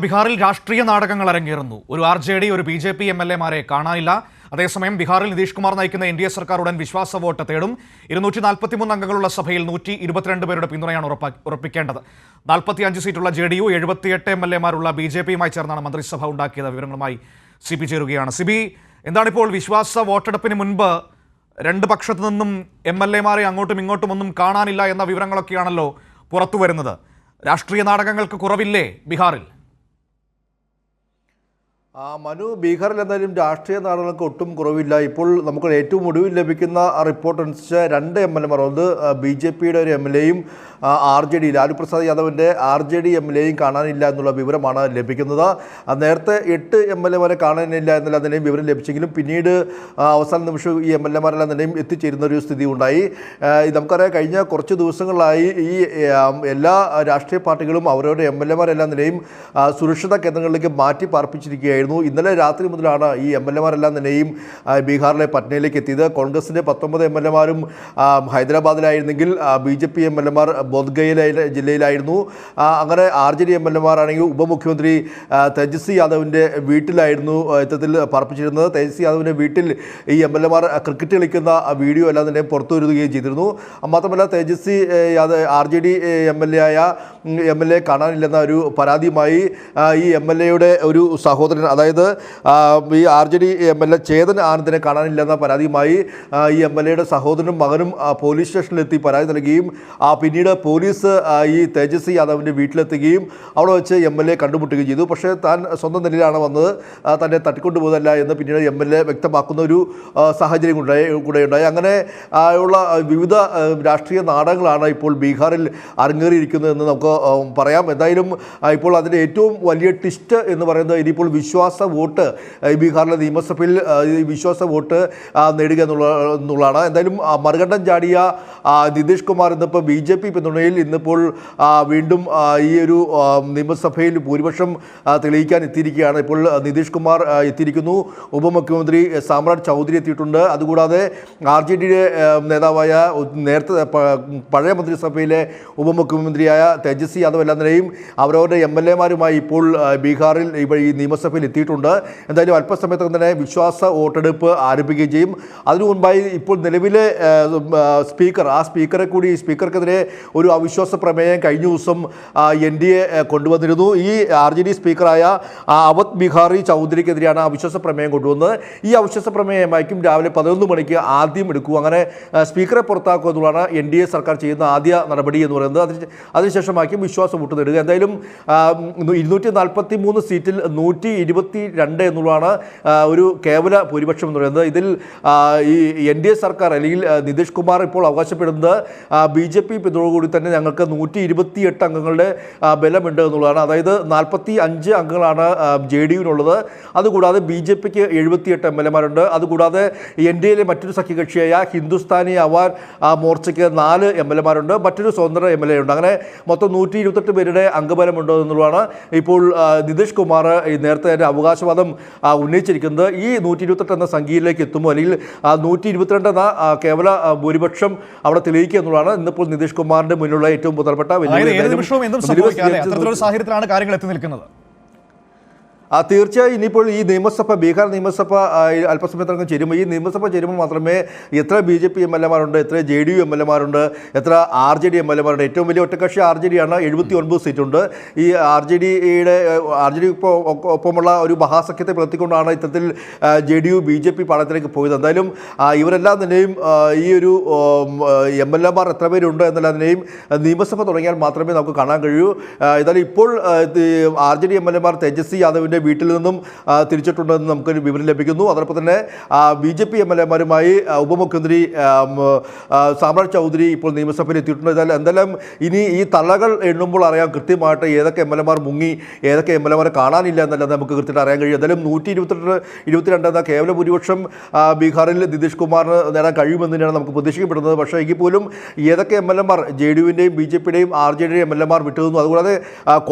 ബീഹാറിൽ രാഷ്ട്രീയ നാടകങ്ങൾ അരങ്ങേറുന്നു. ഒരു RJD, ഒരു BJP MLA-മാരെ കാണാനില്ല. അതേസമയം ബീഹാറിൽ നിതീഷ് കുമാർ നയിക്കുന്ന NDA സർക്കാർ ഉടൻ വിശ്വാസ വോട്ട് തേടും. 243 അംഗങ്ങളുള്ള സഭയിൽ 122 പേരുടെ പിന്തുണയാണ് ഉറപ്പിക്കേണ്ടത്. 45 സീറ്റുള്ള JDU, 78 MLA-മാരുള്ള BJP-യുമായി ചേർന്നാണ് മന്ത്രിസഭ ഉണ്ടാക്കിയത്. വിവരങ്ങളുമായി CP ചേരുകയാണ്. CP, എന്താണിപ്പോൾ വിശ്വാസ വോട്ടെടുപ്പിന് മുൻപ് രണ്ട് പക്ഷത്തു നിന്നും MLA-മാരെ അങ്ങോട്ടും ഇങ്ങോട്ടും ഒന്നും കാണാനില്ല എന്ന വിവരങ്ങളൊക്കെയാണല്ലോ പുറത്തു വരുന്നത്. രാഷ്ട്രീയ നാടകങ്ങൾക്ക് കുറവില്ലേ ബീഹാറിൽ? മനു, ബീഹാറിൽ എന്തായാലും രാഷ്ട്രീയ നാടകങ്ങൾക്ക് ഒട്ടും കുറവില്ല. ഇപ്പോൾ നമുക്ക് ഏറ്റവും ഒടുവിൽ ലഭിക്കുന്ന റിപ്പോർട്ട് അനുസരിച്ച് 2 MLA-മാർ, ഒന്ന് BJP-യുടെ ഒരു MLA-യും RJD ലാലു പ്രസാദ് യാദവിൻ്റെ RJD MLA-യും കാണാനില്ല എന്നുള്ള വിവരമാണ് ലഭിക്കുന്നത്. നേരത്തെ 8 MLA-മാരെ കാണാനില്ല എന്നുള്ള തന്നെയും വിവരം ലഭിച്ചെങ്കിലും പിന്നീട് അവസാന നിമിഷം ഈ MLA-മാരെല്ലാം തന്നെയും എത്തിച്ചേരുന്ന ഒരു സ്ഥിതി ഉണ്ടായി. നമുക്കറിയാം, കഴിഞ്ഞ കുറച്ച് ദിവസങ്ങളായി ഈ എല്ലാ രാഷ്ട്രീയ പാർട്ടികളും അവരവരുടെ MLA-മാരെല്ലാം തന്നെയും സുരക്ഷിത കേന്ദ്രങ്ങളിലേക്ക് മാറ്റി പാർപ്പിച്ചിരിക്കുകയായിരുന്നു. ഇന്നലെ രാത്രി മുതലാണ് ഈ MLA-മാരെല്ലാം തന്നെയും ബീഹാറിലെ പട്നയിലേക്ക് എത്തിയത്. കോൺഗ്രസിൻ്റെ 19 MLA-മാരും ഹൈദരാബാദിലായിരുന്നെങ്കിൽ BJP MLA-മാർ ബോധ്ഗയ ജില്ലയിലായിരുന്നു. അങ്ങനെ RJD MLA-മാരാണെങ്കിൽ ഉപമുഖ്യമന്ത്രി തേജസ്വി യാദവിൻ്റെ വീട്ടിലായിരുന്നു ഇത്തരത്തിൽ പാർപ്പിച്ചിരുന്നത്. തേജസ്വി യാദവിൻ്റെ വീട്ടിൽ ഈ MLA-മാർ ക്രിക്കറ്റ് കളിക്കുന്ന വീഡിയോ എല്ലാം തന്നെ പുറത്തു വരികയും ചെയ്തിരുന്നു. മാത്രമല്ല, തേജസ്വി യാദവ് RJD MLA കാണാനില്ലെന്ന ഒരു പരാതിയുമായി ഈ MLA-യുടെ ഒരു സഹോദരൻ, അതായത് ഈ RJD MLA ചേതൻ ആനന്ദിനെ കാണാനില്ലെന്ന പരാതിയുമായി ഈ MLA-യുടെ സഹോദരനും മകനും പോലീസ് സ്റ്റേഷനിലെത്തി പരാതി നൽകുകയും പിന്നീട് പോലീസ് ഈ തേജസ്വി യാദവിൻ്റെ വീട്ടിലെത്തുകയും അവിടെ വെച്ച് MLA കണ്ടുമുട്ടുകയും ചെയ്തു. പക്ഷേ താൻ സ്വന്തം നിലയിലാണ് വന്നത്, തന്നെ തട്ടിക്കൊണ്ടുപോകുന്നതല്ല എന്ന് പിന്നീട് MLA വ്യക്തമാക്കുന്ന ഒരു സാഹചര്യം കൂടെ ഉണ്ടായി. അങ്ങനെ ഉള്ള വിവിധ രാഷ്ട്രീയ നാടകങ്ങളാണ് ഇപ്പോൾ ബീഹാറിൽ അരങ്ങേറിയിരിക്കുന്നതെന്ന് നമുക്ക് പറയാം. എന്തായാലും ഇപ്പോൾ അതിൻ്റെ ഏറ്റവും വലിയ ട്വിസ്റ്റ് എന്ന് പറയുന്നത് ഇനിയിപ്പോൾ വിശ്വാസ വോട്ട് ബീഹാറിലെ നിയമസഭയിൽ വിശ്വാസ വോട്ട് നേടുക എന്നുള്ളതാണ്. എന്തായാലും മറുകണ്ഠം ചാടിയ നിതീഷ് കുമാർ ഇന്നിപ്പോൾ BJP പിന്തുണയിൽ ഇന്നിപ്പോൾ വീണ്ടും ഈ ഒരു നിയമസഭയിൽ ഭൂരിപക്ഷം തെളിയിക്കാൻ എത്തിയിരിക്കുകയാണ്. ഇപ്പോൾ നിതീഷ് കുമാർ എത്തിയിരിക്കുന്നു, ഉപമുഖ്യമന്ത്രി സാമ്രാട് ചൗധരി എത്തിയിട്ടുണ്ട്. അതുകൂടാതെ RJD-യുടെ നേതാവായ നേരത്തെ പഴയ മന്ത്രിസഭയിലെ ഉപമുഖ്യമന്ത്രിയായ തേജസ്വി യാദവ് എല്ലാം തന്നെയും അവരവരുടെ MLA-മാരുമായി ഇപ്പോൾ ബീഹാറിൽ ഈ നിയമസഭയിൽ എത്തിയിട്ടുണ്ട്. എന്തായാലും അല്പസമയത്ത് തന്നെ വിശ്വാസ വോട്ടെടുപ്പ് ആരംഭിക്കുകയും ചെയ്യും. അതിനു മുൻപായി ഇപ്പോൾ നിലവിലെ സ്പീക്കർ, ആ സ്പീക്കർക്കെതിരെ ഒരു അവിശ്വാസ പ്രമേയം കഴിഞ്ഞ ദിവസം NDA കൊണ്ടുവന്നിരുന്നു. ഈ RJD സ്പീക്കറായ അവധ് ബിഹാരി ചൗധരിക്കെതിരെയാണ് അവിശ്വാസ പ്രമേയം കൊണ്ടുവന്നത്. ഈ അവിശ്വാസ പ്രമേയമായിരിക്കും രാവിലെ 11 മണിക്ക് ആദ്യം എടുക്കുക. അങ്ങനെ സ്പീക്കറെ പുറത്താക്കുക എന്നുള്ളതാണ് NDA സർക്കാർ ചെയ്യുന്ന ആദ്യ നടപടി എന്ന് പറയുന്നത്. അതിനുശേഷമായിരിക്കും വിശ്വാസ വോട്ട് നേടുക. എന്തായാലും 243 സീറ്റിൽ 122 എന്നുള്ളതാണ് ഒരു കേവല ഭൂരിപക്ഷം എന്ന് പറയുന്നത്. ഇതിൽ ഈ NDA സർക്കാർ അല്ലെങ്കിൽ നിതീഷ് കുമാർ ഇപ്പോൾ അവകാശപ്പെടുന്നത് BJP പിന്തുണയോടുകൂടി തന്നെ ഞങ്ങൾക്ക് 128 അംഗങ്ങളുടെ ബലമുണ്ട് എന്നുള്ളതാണ്. അതായത് 45 അംഗങ്ങളാണ് JDU-വിനുള്ളത്. അതുകൂടാതെ BJP-ക്ക് 78 MLA-മാരുണ്ട്. അതുകൂടാതെ NDA-യിലെ മറ്റൊരു സഖ്യകക്ഷിയായ ഹിന്ദുസ്ഥാനി അവാൻ മോർച്ചയ്ക്ക് 4 MLA-മാരുണ്ട്. മറ്റൊരു സ്വതന്ത്ര MLA ഉണ്ട്. അങ്ങനെ മൊത്തം 128 പേരുടെ അംഗബലമുണ്ട് എന്നുള്ളതാണ് ഇപ്പോൾ നിതീഷ് കുമാർ നേരത്തെ അവകാശവാദം ഉന്നയിച്ചിരിക്കുന്നത്. ഈ 128 എന്ന സംഖ്യയിലേക്ക് എത്തുമ്പോൾ അല്ലെങ്കിൽ 122 എന്ന കേവല ഭൂരിപക്ഷം അവിടെ തെളിയിക്കുക എന്നുള്ളതാണ് ഇന്നിപ്പോൾ നിതീഷ് കുമാറിന്റെ മുന്നിലുള്ള ഏറ്റവും പ്രധാനപ്പെട്ട സാഹചര്യത്തിലാണ് കാര്യങ്ങൾ എത്തി നിൽക്കുന്നത്. തീർച്ചയായും ഇനിയിപ്പോൾ ഈ ബീഹാർ നിയമസഭ അല്പസമയത്തിനകം ചേരുമ്പോൾ ഈ നിയമസഭ ചേരുമ്പോൾ മാത്രമേ എത്ര BJP MLA-മാരുണ്ട്, എത്ര JDU MLA-മാരുണ്ട്, എത്ര RJD MLA-മാരുണ്ട്. ഏറ്റവും വലിയ ഒറ്റക്കക്ഷി RJD-ആണ്, 79 സീറ്റുണ്ട്. ഈ RJD ഒപ്പമുള്ള ഒരു മഹാസഖ്യത്തെ പ്രവർത്തിക്കൊണ്ടാണ് ഇത്തരത്തിൽ JDU BJP പാളയത്തിലേക്ക് പോയത്. എന്തായാലും ഇവരെല്ലാം തന്നെയും ഈ ഒരു MLA-മാർ എത്ര പേരുണ്ട് എന്നെല്ലാം തന്നെയും നിയമസഭ തുടങ്ങിയാൽ മാത്രമേ നമുക്ക് കാണാൻ കഴിയൂ. ഏതായാലും ഇപ്പോൾ RJD MLA-മാർ തേജസ്വി യാദവിൻ്റെ വീട്ടിൽ നിന്നും തിരിച്ചിട്ടുണ്ടെന്ന് നമുക്കൊരു വിവരം ലഭിക്കുന്നു. അതോടൊപ്പം തന്നെ BJP MLA-മാരുമായി ഉപമുഖ്യമന്ത്രി സാമ്രാട് ചൗധരി ഇപ്പോൾ നിയമസഭയിൽ എത്തിയിട്ടുണ്ട്. എന്തായാലും ഇനി ഈ തള്ളകൾ എണ്ണുമ്പോൾ അറിയാം കൃത്യമായിട്ട് ഏതൊക്കെ MLA-മാർ മുങ്ങി, ഏതൊക്കെ MLA-മാരെ കാണാനില്ല എന്നല്ല നമുക്ക് കൃത്യമായിട്ട് അറിയാൻ കഴിയും. എന്തായാലും 122 എന്ന കേവല ഭൂരിപക്ഷം ബീഹാറിൽ നിതീഷ് കുമാറിന് നേടാൻ കഴിയുമെന്ന് തന്നെയാണ് നമുക്ക് പ്രതീക്ഷിക്കപ്പെടുന്നത്. പക്ഷേ എങ്കിൽ പോലും ഏതൊക്കെ MLA-മാർ JDU-വിൻ്റെയും BJP-യുടെയും RJD-യുടെയും MLA-മാർ വിട്ടുനിന്നു. അതുകൂടാതെ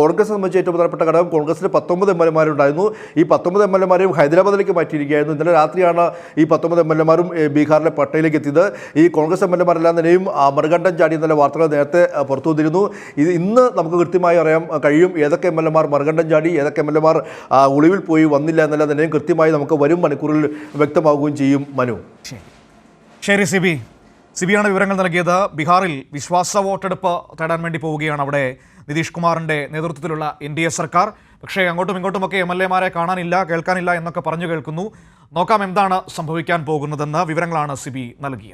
കോൺഗ്രസ് സംബന്ധിച്ച് ഏറ്റവും പ്രധാനപ്പെട്ട ഘടകം, കോൺഗ്രസിന് 19 MLA-മാരുണ്ട്. ഉണ്ടായിരുന്നു. ഈ 19 MLA-മാരെയും ഹൈദരാബാദിലേക്ക് മാറ്റിയിരിക്കുകയായിരുന്നു. ഇന്നലെ രാത്രിയാണ് ഈ 19 MLA-മാരും ബീഹാറിലെ പട്ടയിലേക്ക് എത്തിയത്. ഈ കോൺഗ്രസ് MLA-മാരെല്ലാം തന്നെയും മറുകണ്ഠം ചാടി എന്നുള്ള വാർത്തകൾ നേരത്തെ പുറത്തു വന്നിരുന്നു. ഇന്ന് നമുക്ക് കൃത്യമായി അറിയാൻ കഴിയും ഏതൊക്കെ MLA-മാർ മറുകണ്ഠം ചാടി, ഏതൊക്കെ MLA-മാർ ഒളിവിൽ പോയി വന്നില്ല എന്നെല്ലാം തന്നെയും കൃത്യമായി നമുക്ക് വരും മണിക്കൂറിൽ വ്യക്തമാവുകയും ചെയ്യും. മനു. ശരി സിബിയാണ് വിവരങ്ങൾ നൽകിയത്. ബീഹാറിൽ വിശ്വാസ വോട്ടെടുപ്പ് തേടാൻ വേണ്ടി പോവുകയാണ് അവിടെ നിതീഷ് കുമാറിന്റെ നേതൃത്വത്തിലുള്ള NDA സർക്കാർ. പക്ഷേ അങ്ങോട്ടും ഇങ്ങോട്ടുമൊക്കെ MLA-മാരെ കാണാനില്ല, കേൾക്കാനില്ല എന്നൊക്കെ പറഞ്ഞു കേൾക്കുന്നു. നോക്കാം എന്താണ് സംഭവിക്കാൻ പോകുന്നതെന്ന്. വിവരങ്ങളാണ് സിബി നൽകിയത്.